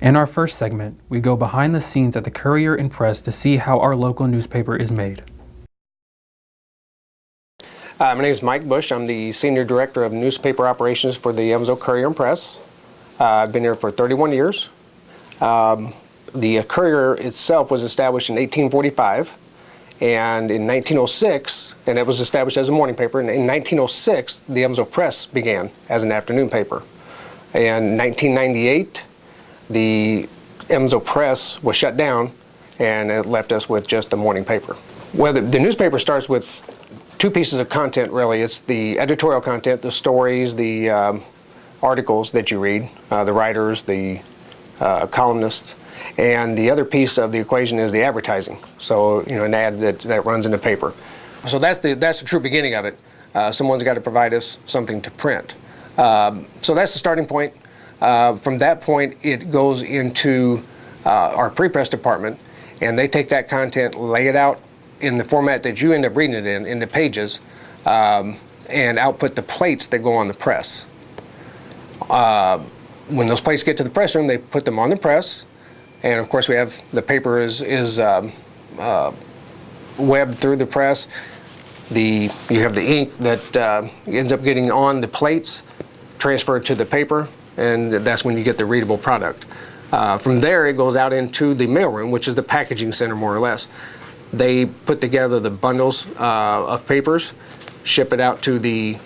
In our first segment, we go behind the scenes at the Courier and Press to see how our local newspaper is made. My name is Mike Bush. I'm the Senior Director of Newspaper Operations for the Evansville Courier and Press. I've been here for 31 years. The Courier itself was established in 1845, and in 1906, and it was established as a morning paper, and in 1906, the Evansville Press began as an afternoon paper. In 1998, the Evansville Press was shut down, and it left us with just a morning paper. Well, the newspaper starts with two pieces of content, really. It's the editorial content, the stories, the articles that you read, the writers, the columnists, and the other piece of the equation is the advertising. So, an ad that runs in the paper. So that's the true beginning of it. Someone's got to provide us something to print. So that's the starting point. From that point, it goes into our pre-press department, and they take that content, lay it out in the format that you end up reading it in the pages, and output the plates that go on the press. When those plates get to the press room, they put them on the press, and of course we have the paper is webbed through the press. You have the ink that ends up getting on the plates, transferred to the paper, and that's when you get the readable product. From there, it goes out into the mailroom, which is the packaging center, more or less. They put together the bundles of papers, ship it out to the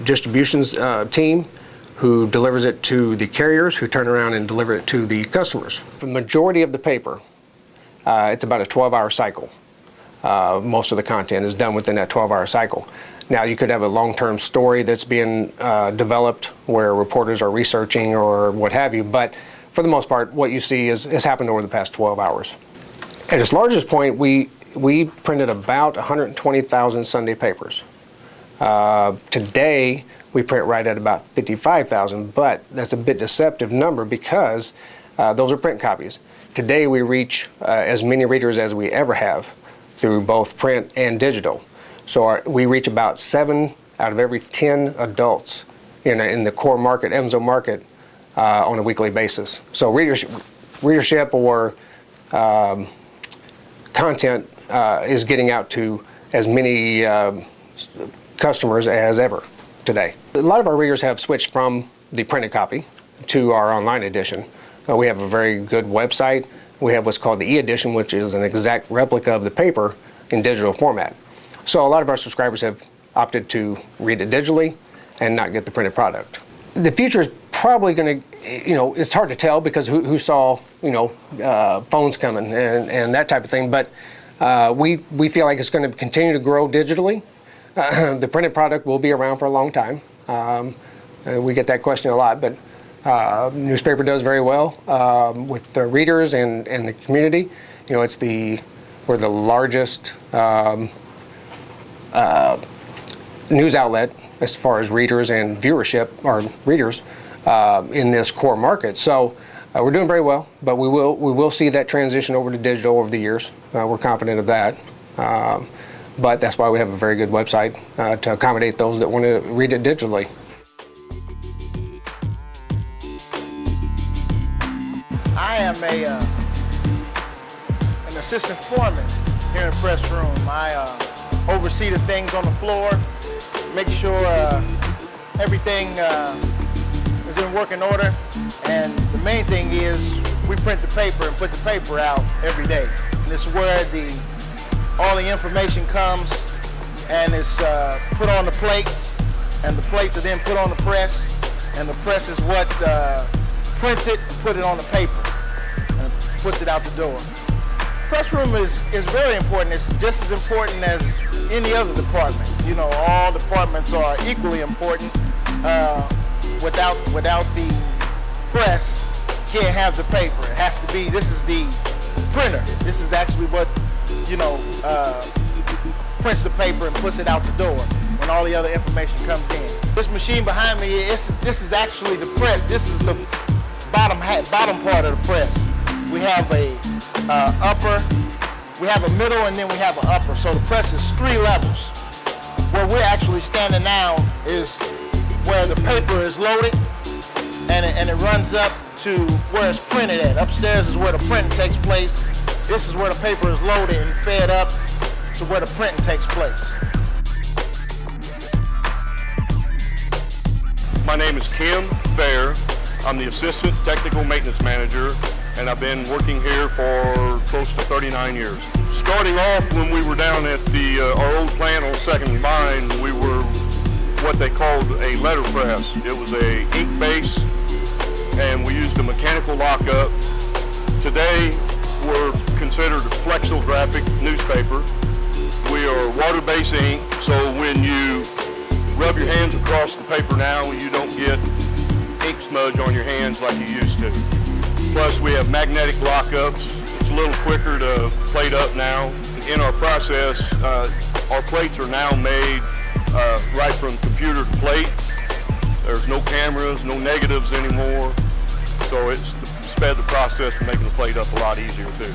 distributions team, who delivers it to the carriers, who turn around and deliver it to the customers. The majority of the paper, it's about a 12-hour cycle. Most of the content is done within that 12-hour cycle. Now, you could have a long-term story that's being developed where reporters are researching or what have you, but for the most part, what you see has happened over the past 12 hours. At its largest point, we printed about 120,000 Sunday papers. Today, we print right at about 55,000, but that's a bit deceptive number because those are print copies. Today, we reach as many readers as we ever have through both print and digital. So we reach about 7 out of every 10 adults in the core market, Evansville market, on a weekly basis. So readership or content is getting out to as many customers as ever today. A lot of our readers have switched from the printed copy to our online edition. We have a very good website. We have what's called the e-edition, which is an exact replica of the paper in digital format. So a lot of our subscribers have opted to read it digitally and not get the printed product. The future is probably going to, it's hard to tell because who saw, phones coming and that type of thing, but we feel like it's going to continue to grow digitally. The printed product will be around for a long time. We get that question a lot, but newspaper does very well with the readers and the community. We're the largest news outlet as far as readers and viewership, or readers, in this core market. So we're doing very well, but we will see that transition over to digital over the years. We're confident of that. But that's why we have a very good website to accommodate those that want to read it digitally. I am an assistant foreman here in the press room. I oversee the things on the floor, make sure everything is in working order, and the main thing is we print the paper and put the paper out every day. And this is where all the information comes and it's put on the plates, and the plates are then put on the press, and the press is what prints it and put it on the paper and puts it out the door. Press room is very important. It's just as important as any other department. All departments are equally important. Without the press, you can't have the paper. It has to be, this is the printer. This is actually what, prints the paper and puts it out the door when all the other information comes in. This machine behind me, this is actually the press. This is the bottom part of the press. We have a upper, we have a middle, and then we have an upper. So the press is 3 levels. Where we're actually standing now is where the paper is loaded, and it runs up to where it's printed at. Upstairs is where the printing takes place. This is where the paper is loaded and fed up to where the printing takes place. My name is Kim Fair. I'm the Assistant Technical Maintenance Manager, and I've been working here for close to 39 years. Starting off when we were down at our old plant on Second Line, we were what they called a letter press. It was a ink base, and we used a mechanical lockup. Today, we're considered a flexographic newspaper. We are water-based ink, so when you rub your hands across the paper now, you don't get ink smudge on your hands like you used to. Plus, we have magnetic lockups. It's a little quicker to plate up now. In our process, our plates are now made right from computer to plate. There's no cameras, no negatives anymore. So it's sped the process for making the plate up a lot easier too.